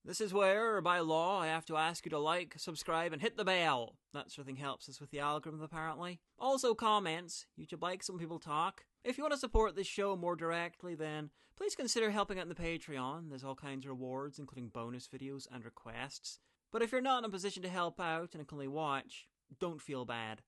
This is where, by law, I have to ask you to like, subscribe, and hit the bell. That sort of thing helps us with the algorithm, apparently. Also, comments. YouTube likes when people talk. If you want to support this show more directly, then please consider helping out in the Patreon. There's all kinds of rewards, including bonus videos and requests. But if you're not in a position to help out and can only watch, don't feel bad.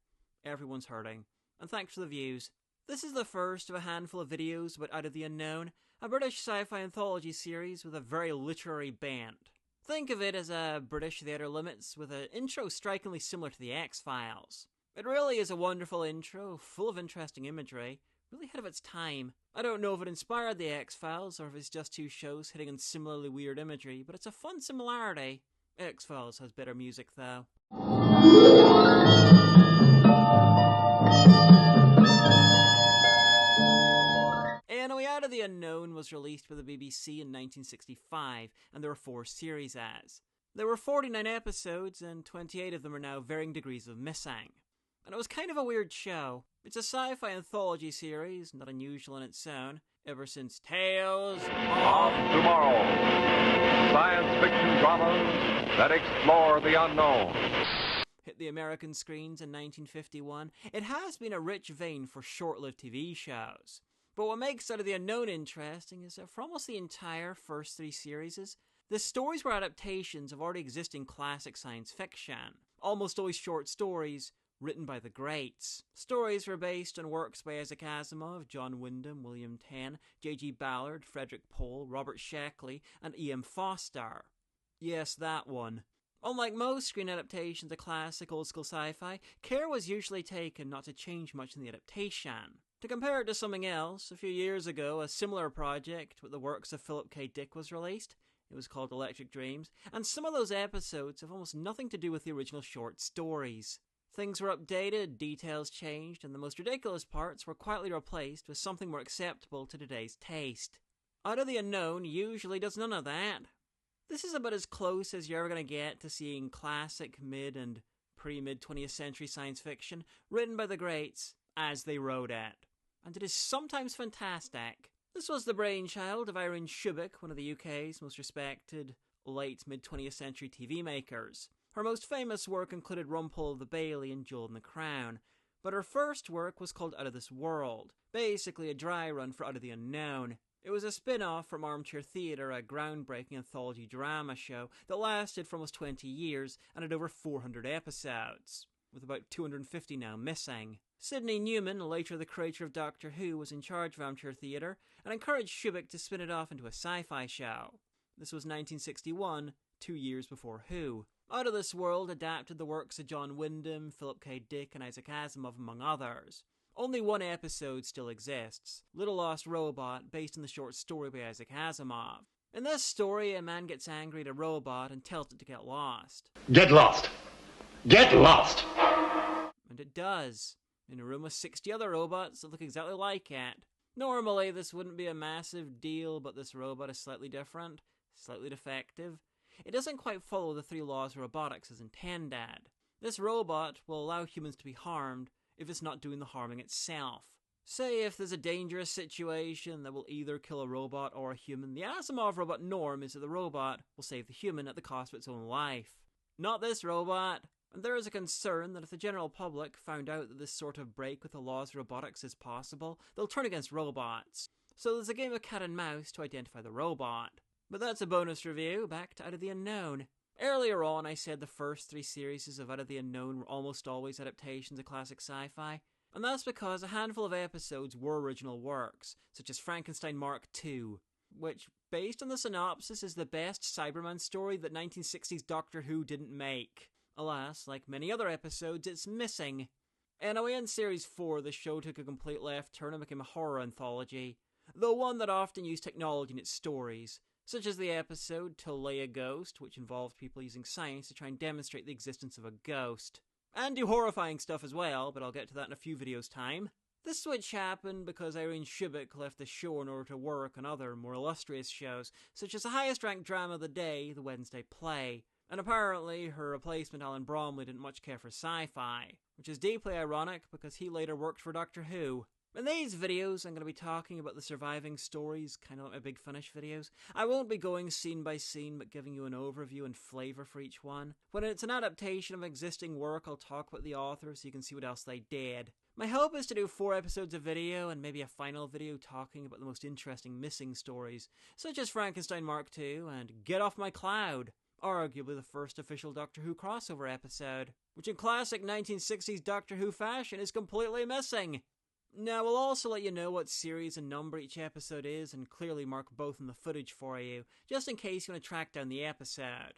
Everyone's hurting. And thanks for the views. This is the first of a handful of videos about Out of the Unknown, a British sci-fi anthology series with a very literary bent. Think of it as a British The Outer Limits with an intro strikingly similar to The X-Files. It really is a wonderful intro, full of interesting imagery, really ahead of its time. I don't know if it inspired The X-Files or if it's just two shows hitting on similarly weird imagery, but it's a fun similarity. X-Files has better music though. Anyway, Out of the Unknown was released by the BBC in 1965, and there were 4 series as. There were 49 episodes, and 28 of them are now varying degrees of missing. And it was kind of a weird show. It's a sci-fi anthology series, not unusual in its own, ever since Tales of Tomorrow. Science fiction dramas that explore the unknown. Hit the American screens in 1951. It has been a rich vein for short-lived TV shows. But what makes Out of the Unknown interesting is that for almost the entire first 3 series, the stories were adaptations of already existing classic science fiction. Almost always short stories written by the greats. Stories were based on works by Isaac Asimov, John Wyndham, William Tenn, J.G. Ballard, Frederick Pohl, Robert Sheckley, and E.M. Foster. Yes, that one. Unlike most screen adaptations of classic old-school sci-fi, care was usually taken not to change much in the adaptation. To compare it to something else, a few years ago, a similar project with the works of Philip K. Dick was released. It was called Electric Dreams, and some of those episodes have almost nothing to do with the original short stories. Things were updated, details changed, and the most ridiculous parts were quietly replaced with something more acceptable to today's taste. Out of the Unknown usually does none of that. This is about as close as you're ever going to get to seeing classic mid- and pre-mid 20th century science fiction written by the greats as they wrote it. And it is sometimes fantastic. This was the brainchild of Irene Shubik, one of the UK's most respected late mid-20th century TV makers. Her most famous work included Rumpole of the Bailey and Jewel in the Crown, but her first work was called Out of This World, basically a dry run for Out of the Unknown. It was a spin-off from Armchair Theatre, a groundbreaking anthology drama show that lasted for almost 20 years and had over 400 episodes, with about 250 now missing. Sidney Newman, later the creator of Doctor Who, was in charge of Armchair Theatre and encouraged Shubik to spin it off into a sci-fi show. This was 1961, 2 years before Who. Out of This World adapted the works of John Wyndham, Philip K. Dick, and Isaac Asimov, among others. Only one episode still exists, Little Lost Robot, based on the short story by Isaac Asimov. In this story, a man gets angry at a robot and tells it to get lost. Get lost! Get lost! And it does, in a room with 60 other robots that look exactly like it. Normally, this wouldn't be a massive deal, but this robot is slightly different, slightly defective. It doesn't quite follow the 3 laws of robotics as intended. This robot will allow humans to be harmed if it's not doing the harming itself. Say if there's a dangerous situation that will either kill a robot or a human, the Asimov robot norm is that the robot will save the human at the cost of its own life. Not this robot. And there is a concern that if the general public found out that this sort of break with the laws of robotics is possible, they'll turn against robots. So there's a game of cat and mouse to identify the robot. But that's a bonus review, back to Out of the Unknown. Earlier on I said the first 3 series of Out of the Unknown were almost always adaptations of classic sci-fi, and that's because a handful of episodes were original works, such as Frankenstein Mark II, which, based on the synopsis, is the best Cyberman story that 1960s Doctor Who didn't make. Alas, like many other episodes, it's missing. Anyway, in Series 4, the show took a complete left turn and became a horror anthology, though one that often used technology in its stories, such as the episode To Lay a Ghost, which involved people using science to try and demonstrate the existence of a ghost. And do horrifying stuff as well, but I'll get to that in a few videos' time. This switch happened because Irene Shubik left the show in order to work on other, more illustrious shows, such as the highest-ranked drama of the day, The Wednesday Play. And apparently, her replacement Alan Bromley didn't much care for sci-fi, which is deeply ironic because he later worked for Doctor Who. In these videos, I'm going to be talking about the surviving stories, kind of like my Big Finish videos. I won't be going scene by scene, but giving you an overview and flavour for each one. When it's an adaptation of existing work, I'll talk about the author so you can see what else they did. My hope is to do 4 episodes of video and maybe a final video talking about the most interesting missing stories, such as Frankenstein Mark II and Get Off My Cloud, arguably the first official Doctor Who crossover episode, which in classic 1960s Doctor Who fashion is completely missing. Now, we'll also let you know what series and number each episode is and clearly mark both in the footage for you, just in case you want to track down the episode.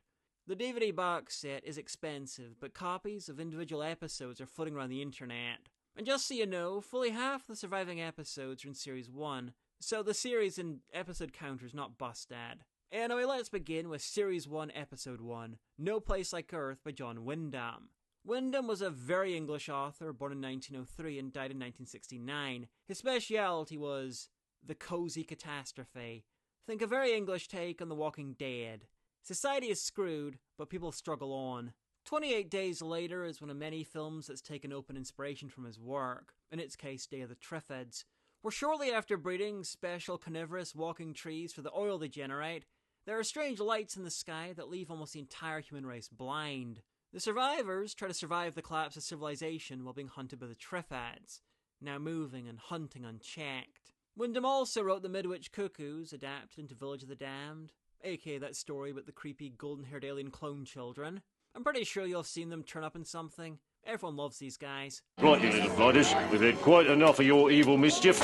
The DVD box set is expensive, but copies of individual episodes are floating around the internet. And just so you know, fully half the surviving episodes are in Series 1, so the series and episode counter is not busted. Anyway, let's begin with Series 1, Episode 1, No Place Like Earth by John Wyndham. Wyndham was a very English author, born in 1903 and died in 1969. His speciality was the cozy catastrophe. Think a very English take on The Walking Dead. Society is screwed, but people struggle on. 28 Days Later is one of many films that's taken open inspiration from his work, in its case Day of the Triffids, where shortly after breeding special carnivorous walking trees for the oil they generate, there are strange lights in the sky that leave almost the entire human race blind. The survivors try to survive the collapse of civilization while being hunted by the Triffids, now moving and hunting unchecked. Wyndham also wrote The Midwich Cuckoos, adapted into Village of the Damned, aka that story about the creepy golden-haired alien clone children. I'm pretty sure you'll have seen them turn up in something. Everyone loves these guys. Right, you little blighters. We've had quite enough of your evil mischief.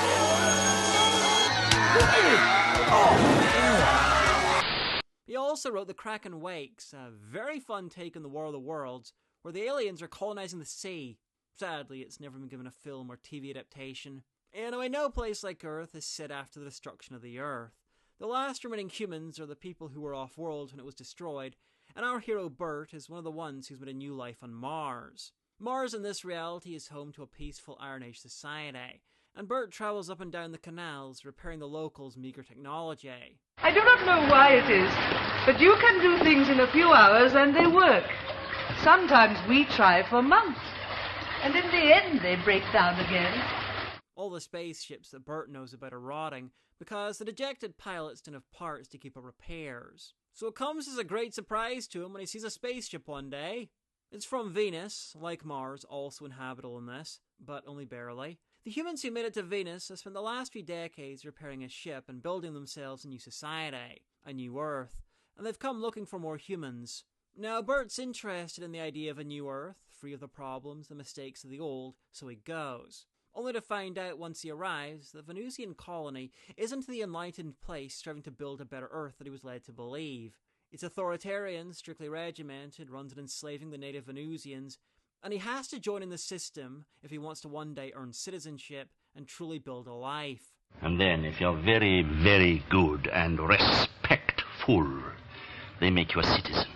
He also wrote The Kraken Wakes, a very fun take on the War of the Worlds, where the aliens are colonizing the sea. Sadly, it's never been given a film or TV adaptation. Anyway, No Place Like Earth is set after the destruction of the Earth. The last remaining humans are the people who were off-world when it was destroyed, and our hero Bert is one of the ones who's made a new life on Mars. Mars in this reality is home to a peaceful Iron Age society, and Bert travels up and down the canals, repairing the locals' meager technology. I do not know why it is, but you can do things in a few hours and they work. Sometimes we try for months, and in the end they break down again. All the spaceships that Bert knows about are rotting because the dejected pilots didn't have parts to keep up repairs. So it comes as a great surprise to him when he sees a spaceship one day. It's from Venus, like Mars, also inhabitable in this, but only barely. The humans who made it to Venus have spent the last few decades repairing a ship and building themselves a new society, a new Earth, and they've come looking for more humans. Now, Bert's interested in the idea of a new Earth, free of the problems, the mistakes of the old, so he goes. Only to find out once he arrives that the Venusian colony isn't the enlightened place striving to build a better Earth that he was led to believe. It's authoritarian, strictly regimented, runs on enslaving the native Venusians, and he has to join in the system if he wants to one day earn citizenship and truly build a life. And then, if you're very, very good and respectful, they make you a citizen.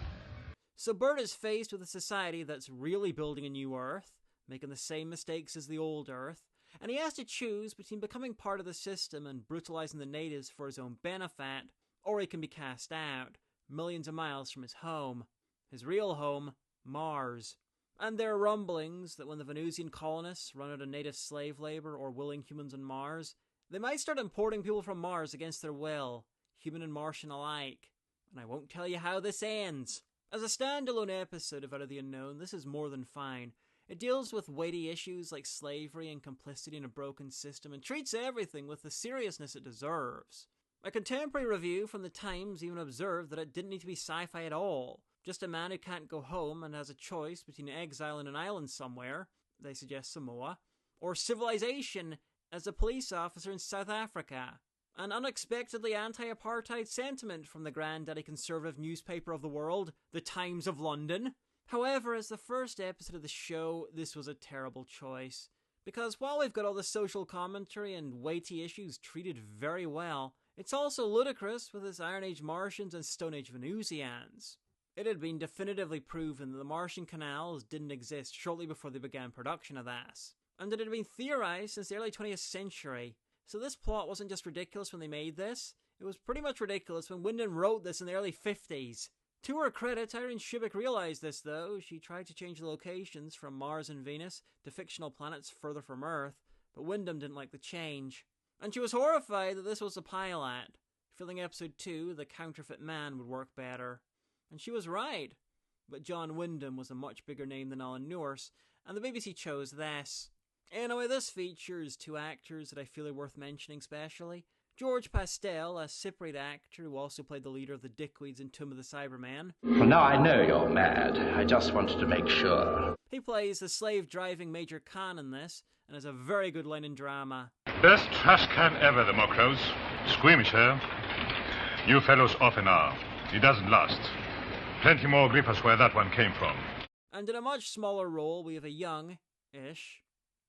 So Bert is faced with a society that's really building a new Earth, making the same mistakes as the old Earth, and he has to choose between becoming part of the system and brutalizing the natives for his own benefit, or he can be cast out, millions of miles from his home. His real home, Mars. And there are rumblings that when the Venusian colonists run out of native slave labor or willing humans on Mars, they might start importing people from Mars against their will, human and Martian alike. And I won't tell you how this ends. As a standalone episode of Out of the Unknown, this is more than fine. It deals with weighty issues like slavery and complicity in a broken system and treats everything with the seriousness it deserves. A contemporary review from the Times even observed that it didn't need to be sci-fi at all. Just a man who can't go home and has a choice between exile in an island somewhere, they suggest Samoa, or civilization as a police officer in South Africa. An unexpectedly anti-apartheid sentiment from the granddaddy conservative newspaper of the world, the Times of London. However, as the first episode of the show, this was a terrible choice. Because while we've got all the social commentary and weighty issues treated very well, it's also ludicrous with its Iron Age Martians and Stone Age Venusians. It had been definitively proven that the Martian canals didn't exist shortly before they began production of this, and it had been theorized since the early 20th century. So this plot wasn't just ridiculous when they made this, it was pretty much ridiculous when Wyndham wrote this in the early 50s. To her credit, Irene Shubik realized this though. She tried to change the locations from Mars and Venus to fictional planets further from Earth, but Wyndham didn't like the change. And she was horrified that this was a pilot, feeling episode 2, The Counterfeit Man, would work better. And she was right. But John Wyndham was a much bigger name than Alan Nourse, and the BBC chose this. Anyway, this features 2 actors that I feel are worth mentioning specially. George Pastel, a Cypriot actor who also played the leader of the Dickweeds in Tomb of the Cybermen. Well, now I know you're mad. I just wanted to make sure. He plays the slave-driving Major Khan in this, and has a very good line in drama. Best trash can ever, the Mokros. Squeamish, eh? You fellows often are. It doesn't last. Plenty more grippers where that one came from. And in a much smaller role, we have a young-ish,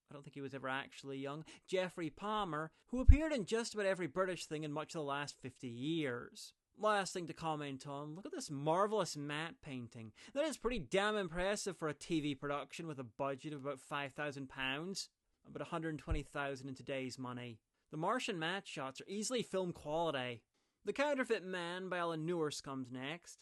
I don't think he was ever actually young, Geoffrey Palmer, who appeared in just about every British thing in much of the last 50 years. Last thing to comment on, look at this marvellous matte painting. That is pretty damn impressive for a TV production with a budget of about £5,000, about $120,000 in today's money. The Martian matte shots are easily film quality. The Counterfeit Man by Alan Nourse comes next.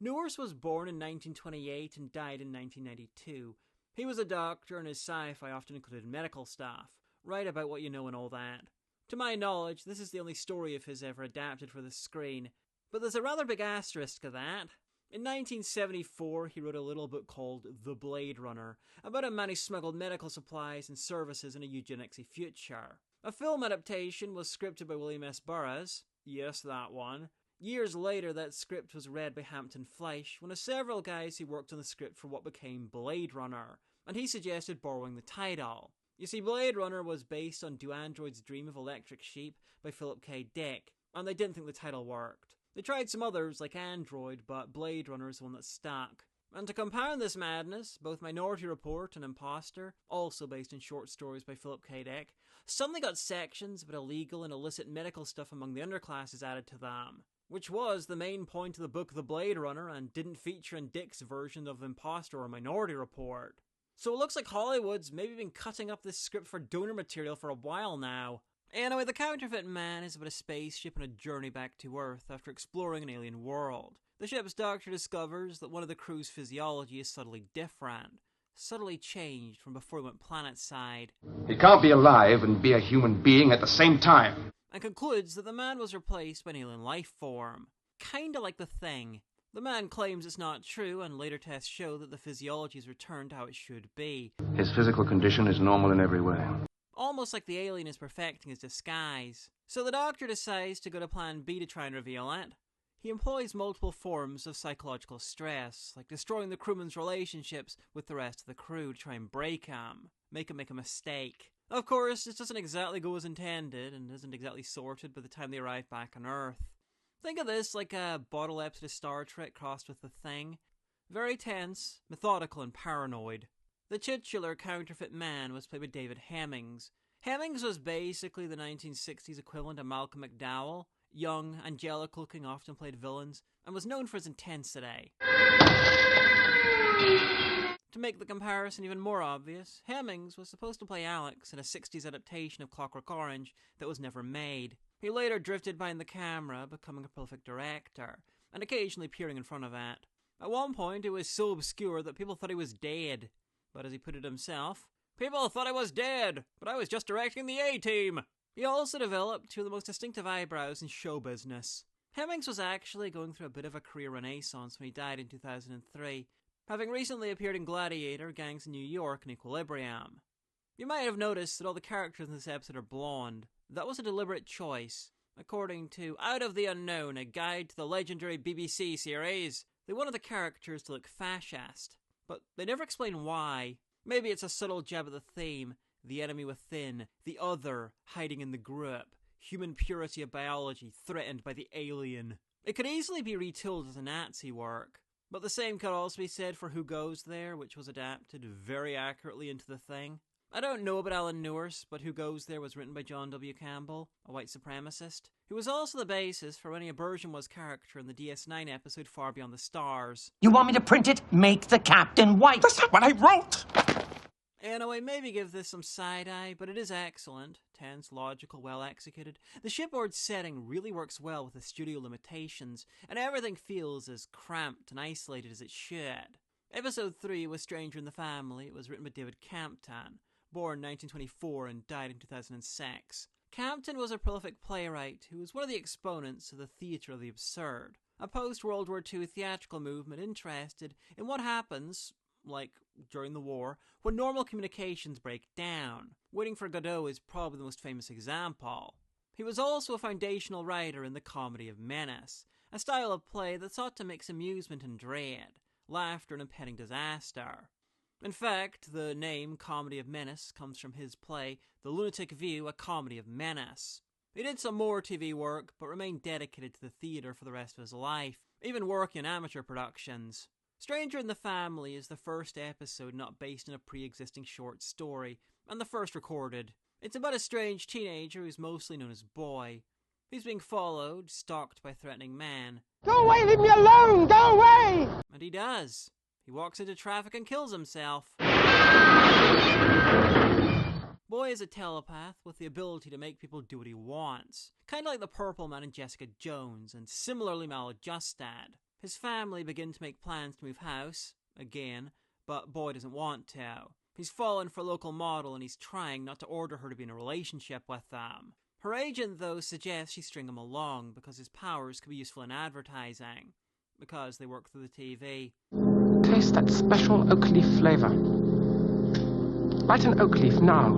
Nourse was born in 1928 and died in 1992. He was a doctor, and his sci-fi often included medical stuff. Write about what you know and all that. To my knowledge, this is the only story of his ever adapted for the screen. But there's a rather big asterisk to that. In 1974, he wrote a little book called The Blade Runner, about a man who smuggled medical supplies and services in a eugenicsy future. A film adaptation was scripted by William S. Burroughs. Yes, that one. Years later, that script was read by Hampton Fleisch, one of several guys who worked on the script for what became Blade Runner, and he suggested borrowing the title. You see, Blade Runner was based on Do Androids Dream of Electric Sheep by Philip K. Dick, and they didn't think the title worked. They tried some others, like Android, but Blade Runner is the one that stuck. And to compound this madness, both Minority Report and Imposter, also based on short stories by Philip K. Dick, suddenly got sections about illegal and illicit medical stuff among the underclasses added to them, which was the main point of the book The Blade Runner and didn't feature in Dick's version of Imposter or Minority Report. So it looks like Hollywood's maybe been cutting up this script for donor material for a while now. Anyway, The Counterfeit Man is about a spaceship on a journey back to Earth after exploring an alien world. The ship's doctor discovers that one of the crew's physiology is subtly different, subtly changed from before he went planet-side. It can't be alive and be a human being at the same time. And concludes that the man was replaced by an alien life form. Kinda like The Thing. The man claims it's not true, and later tests show that the physiology is returned to how it should be. His physical condition is normal in every way. Almost like the alien is perfecting his disguise. So the doctor decides to go to plan B to try and reveal it. He employs multiple forms of psychological stress, like destroying the crewman's relationships with the rest of the crew to try and break him, make him make a mistake. Of course, this doesn't exactly go as intended, and isn't exactly sorted by the time they arrive back on Earth. Think of this like a bottle episode of Star Trek crossed with The Thing. Very tense, methodical, and paranoid. The titular Counterfeit Man was played by David Hemmings. Hemmings was basically the 1960s equivalent of Malcolm McDowell. Young, angelic-looking, often played villains, and was known for his intensity. To make the comparison even more obvious, Hemmings was supposed to play Alex in a 60s adaptation of Clockwork Orange that was never made. He later drifted behind the camera, becoming a prolific director, and occasionally appearing in front of it. At one point, it was so obscure that people thought he was dead. But as he put it himself, "People thought I was dead, but I was just directing the A-Team." He also developed two of the most distinctive eyebrows in show business. Hemmings was actually going through a bit of a career renaissance when he died in 2003, having recently appeared in Gladiator, Gangs in New York, and Equilibrium. You might have noticed that all the characters in this episode are blonde. That was a deliberate choice. According to Out of the Unknown, a guide to the legendary BBC series, they wanted the characters to look fascist, but they never explain why. Maybe it's a subtle jab at the theme, the enemy within, the other hiding in the group, human purity of biology threatened by the alien. It could easily be retooled as a Nazi work, but the same could also be said for Who Goes There, which was adapted very accurately into The Thing. I don't know about Alan Nourse, but Who Goes There was written by John W. Campbell, a white supremacist, who was also the basis for Rennie Auberjonois' character in the DS9 episode Far Beyond the Stars. You want me to print it? Make the captain white. That's not what I wrote! Anyway, maybe give this some side-eye, but it is excellent. Tense, logical, well executed. The shipboard setting really works well with the studio limitations, and everything feels as cramped and isolated as it should. Episode 3 was Stranger in the Family. It was written by David Campton. born in 1924 and died in 2006. Campton was a prolific playwright who was one of the exponents of the theatre of the absurd, a post-World War II theatrical movement interested in what happens, like during the war, when normal communications break down. Waiting for Godot is probably the most famous example. He was also a foundational writer in the comedy of menace, a style of play that sought to mix amusement and dread, laughter and impending disaster. In fact, the name Comedy of Menace comes from his play The Lunatic View, a Comedy of Menace. He did some more TV work, but remained dedicated to the theatre for the rest of his life, even working in amateur productions. Stranger in the Family is the first episode not based on a pre-existing short story, and the first recorded. It's about a strange teenager who's mostly known as Boy. He's being followed, stalked by a threatening man. Go away, leave me alone, go away! And he does. He walks into traffic and kills himself. Boy is a telepath with the ability to make people do what he wants, kind of like the Purple Man in Jessica Jones, and similarly maladjusted. His family begin to make plans to move house, again, but Boy doesn't want to. He's fallen for a local model and he's trying not to order her to be in a relationship with them. Her agent, though, suggests she string him along because his powers could be useful in advertising, because they work through the TV. Taste that special oak leaf flavour. Bite an oak leaf now.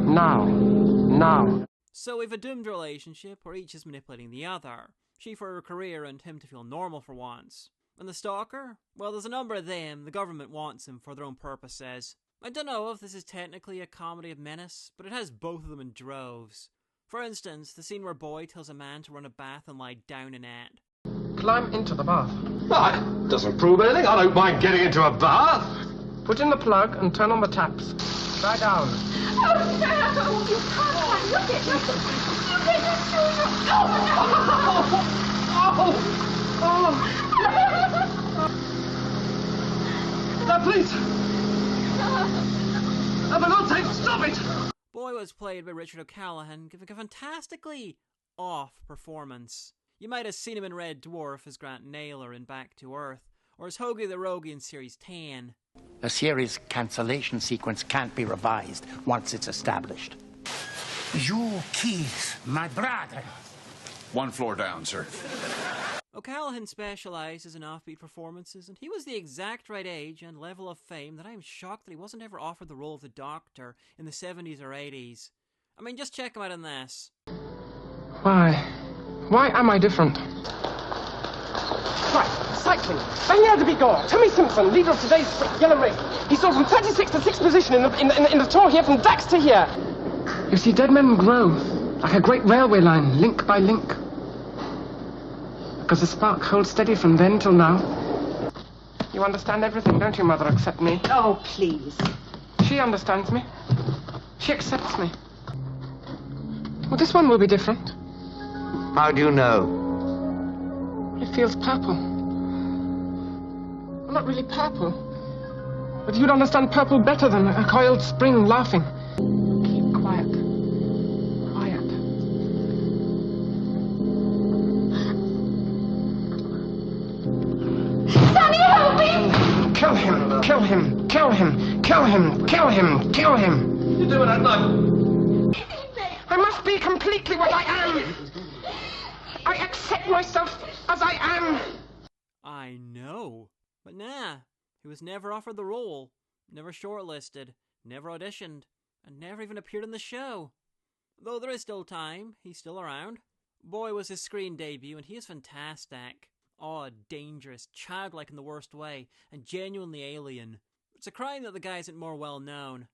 Now. So we've a doomed relationship where each is manipulating the other. She for her career and him to feel normal for once. And the stalker? Well, there's a number of them. The government wants him for their own purposes. I don't know if this is technically a comedy of menace, but it has both of them in droves. For instance, the scene where Boy tells a man to run a bath and lie down in it. Climb into the bath. That doesn't prove anything. I don't mind getting into a bath. Put in the plug and turn on the taps. Lie down. Oh, no! You can't. Look at you. You can just do your... No, please. For God's sake, stop it! Boy was played by Richard O'Callaghan, giving a fantastically off performance. You might have seen him in Red Dwarf as Grant Naylor in Back to Earth, or as Hoagie the Rogie in Series 10. The series cancellation sequence can't be revised once it's established. You kiss my brother. 1 floor down, sir. O'Callaghan specialises in offbeat performances, and he was the exact right age and level of fame that I am shocked that he wasn't ever offered the role of the Doctor in the 70s or 80s. I mean, just check him out in this. Why am I different? Right, cycling. Banyard de Bigorre, Tommy Simpson, leader of today's Yellow Race. He saw from 36th to 6th position in the Tour here from Dax to here. You see, dead men grow like a great railway line, link by link. Because the spark holds steady from then till now. You understand everything, don't you, Mother, except me? Oh, please. She understands me. She accepts me. Well, this one will be different. How do you know? It feels purple. Well, not really purple. But you'd understand purple better than a coiled spring laughing. Keep quiet. Quiet. Sonny, help me! Kill him! Kill him! Kill him! Kill him! Kill him! Kill him! You do it, I'd like. I must be completely what I am. I accept myself as I am. I know. But nah, he was never offered the role, never shortlisted, never auditioned, and never even appeared in the show. Though there is still time, he's still around. Boy was his screen debut, and he is fantastic. Odd, dangerous, childlike in the worst way, and genuinely alien. It's a crime that the guy isn't more well known.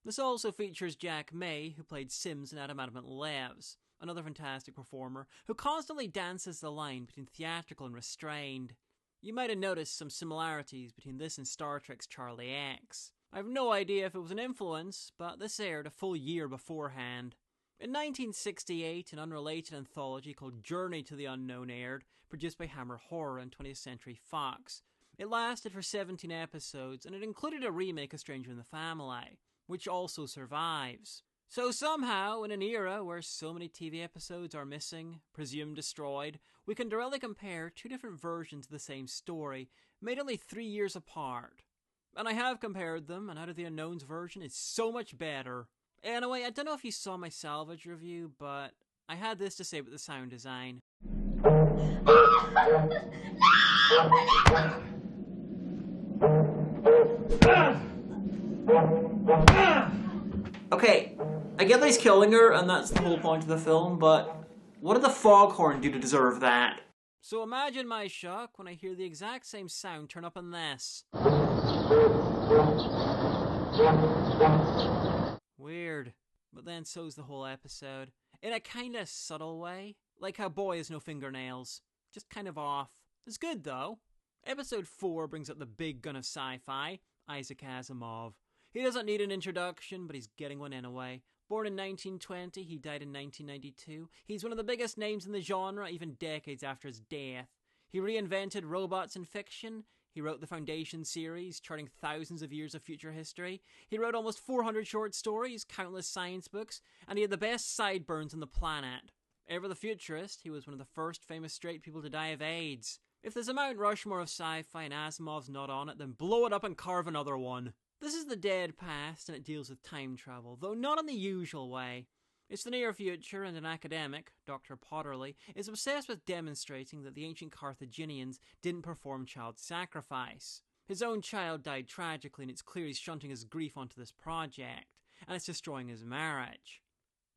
This also features Jack May, who played Sims in Adam Adamant Lives, another fantastic performer who constantly dances the line between theatrical and restrained. You might have noticed some similarities between this and Star Trek's Charlie X. I have no idea if it was an influence, but this aired a full year beforehand. In 1968, an unrelated anthology called Journey to the Unknown aired, produced by Hammer Horror and 20th Century Fox. It lasted for 17 episodes, and it included a remake of Stranger in the Family, which also survives. So somehow, in an era where so many TV episodes are missing, presumed destroyed, we can directly compare two different versions of the same story, made only 3 years apart. And I have compared them, and Out of the Unknown's version is so much better. Anyway, I don't know if you saw my salvage review, but I had this to say about the sound design. Okay, I get that he's killing her, and that's the whole point of the film, but what did the foghorn do to deserve that? So imagine my shock when I hear the exact same sound turn up in this. Weird. But then so's the whole episode. In a kinda subtle way. Like how Boy has no fingernails. Just kind of off. It's good though. Episode 4 brings up the big gun of sci-fi, Isaac Asimov. He doesn't need an introduction, but he's getting one anyway. Born in 1920, he died in 1992. He's one of the biggest names in the genre, even decades after his death. He reinvented robots in fiction. He wrote the Foundation series, charting thousands of years of future history. He wrote almost 400 short stories, countless science books, and he had the best sideburns on the planet. Ever the futurist, he was one of the first famous straight people to die of AIDS. If there's a Mount Rushmore of sci-fi and Asimov's not on it, then blow it up and carve another one. This is the dead past, and it deals with time travel, though not in the usual way. It's the near future, and an academic, Dr. Potterly, is obsessed with demonstrating that the ancient Carthaginians didn't perform child sacrifice. His own child died tragically, and it's clear he's shunting his grief onto this project, and it's destroying his marriage.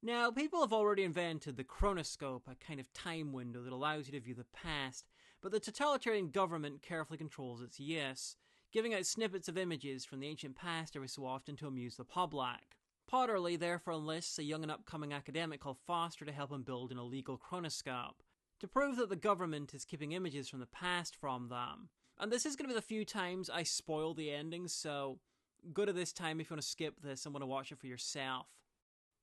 Now, people have already invented the chronoscope, a kind of time window that allows you to view the past, but the totalitarian government carefully controls its use, giving out snippets of images from the ancient past every so often to amuse the public. Potterly therefore enlists a young and upcoming academic called Foster to help him build an illegal chronoscope, to prove that the government is keeping images from the past from them. And this is going to be the few times I spoil the ending, so go to this time if you want to skip this and want to watch it for yourself.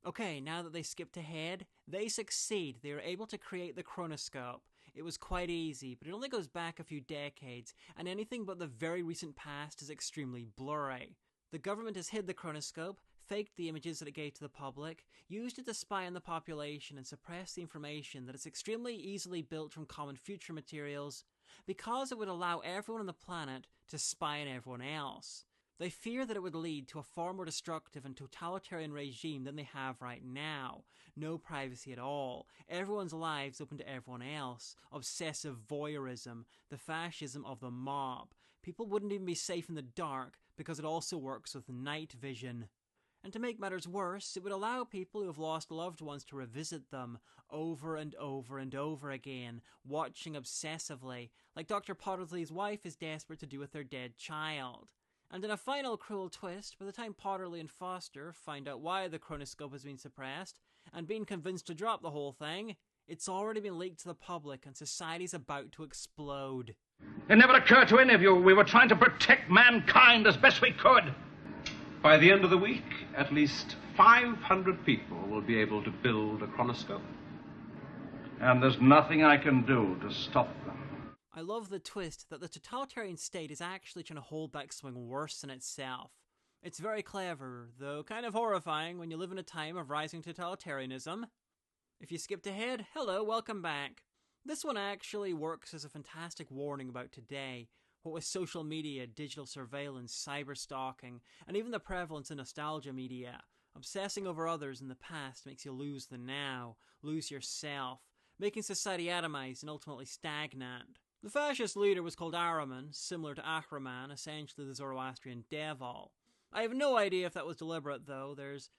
Okay, now that they skipped ahead, they succeed. They are able to create the chronoscope. It was quite easy, but it only goes back a few decades, and anything but the very recent past is extremely blurry. The government has hid the chronoscope, faked the images that it gave to the public, used it to spy on the population and suppress the information that is extremely easily built from common future materials, because it would allow everyone on the planet to spy on everyone else. They fear that it would lead to a far more destructive and totalitarian regime than they have right now. No privacy at all. Everyone's lives open to everyone else. Obsessive voyeurism. The fascism of the mob. People wouldn't even be safe in the dark because it also works with night vision. And to make matters worse, it would allow people who have lost loved ones to revisit them over and over and over again, watching obsessively, like Dr. Potterly's wife is desperate to do with their dead child. And in a final cruel twist, by the time Potterly and Foster find out why the chronoscope has been suppressed, and being convinced to drop the whole thing, it's already been leaked to the public and society's about to explode. It never occurred to any of you we were trying to protect mankind as best we could. By the end of the week, at least 500 people will be able to build a chronoscope. And there's nothing I can do to stop them. I love the twist that the totalitarian state is actually trying to hold back something worse than itself. It's very clever, though kind of horrifying when you live in a time of rising totalitarianism. If you skipped ahead, hello, welcome back. This one actually works as a fantastic warning about today, what with social media, digital surveillance, cyber stalking, and even the prevalence of nostalgia media. Obsessing over others in the past makes you lose the now, lose yourself, making society atomized and ultimately stagnant. The fascist leader was called Ahriman, similar to Ahriman, essentially the Zoroastrian devil. I have no idea if that was deliberate, though. There's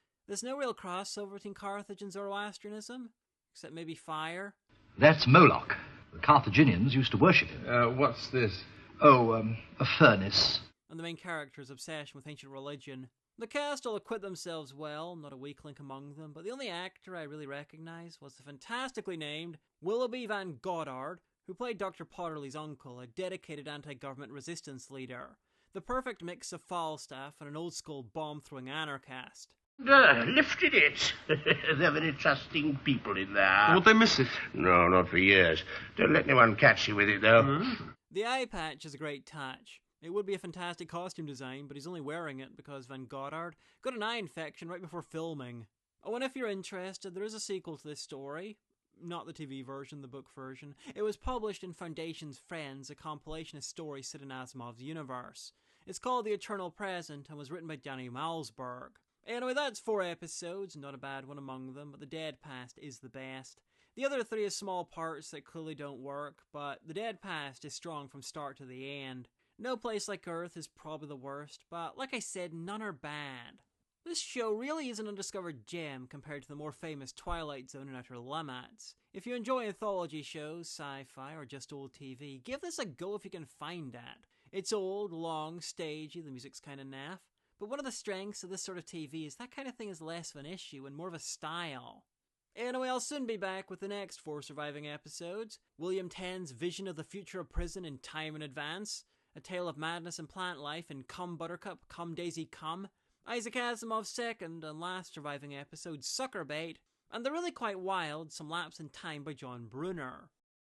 no real crossover between Carthage and Zoroastrianism, except maybe fire. That's Moloch. The Carthaginians used to worship him. What's this? Oh, a furnace. And the main character's obsession with ancient religion. The cast all acquit themselves well, not a weak link among them, but the only actor I really recognise was the fantastically named Willoughby Van Goddard, who played Dr. Potterly's uncle, a dedicated anti-government resistance leader. The perfect mix of Falstaff and an old-school bomb-throwing anarchist. Lifted it. They're very trusting people in there. Won't they miss it? No, not for years. Don't let anyone catch you with it, though. Mm-hmm. The eye patch is a great touch. It would be a fantastic costume design, but he's only wearing it because Van Goddard got an eye infection right before filming. Oh, and if you're interested, there is a sequel to this story. not the TV version, the book version. It was published in Foundation's Friends, a compilation of stories set in Asimov's universe. It's called The Eternal Present and was written by Danny Malsberg. Anyway, that's 4 episodes, not a bad one among them, but The Dead Past is the best. The other 3 are small parts that clearly don't work, but The Dead Past is strong from start to the end. No Place Like Earth is probably the worst, but like I said, none are bad. This show really is an undiscovered gem compared to the more famous Twilight Zone and Outer Limits. If you enjoy anthology shows, sci-fi, or just old TV, give this a go if you can find it. It's old, long, stagey, the music's kinda naff. But one of the strengths of this sort of TV is that kind of thing is less of an issue and more of a style. Anyway, I'll soon be back with the next 4 surviving episodes. William Tenn's vision of the future of prison in time in advance. A tale of madness and plant life in Come Buttercup, Come Daisy Come. Isaac Asimov's second and last surviving episode, Sucker Bait. And the really quite wild Some Lapse in Time by John Brunner.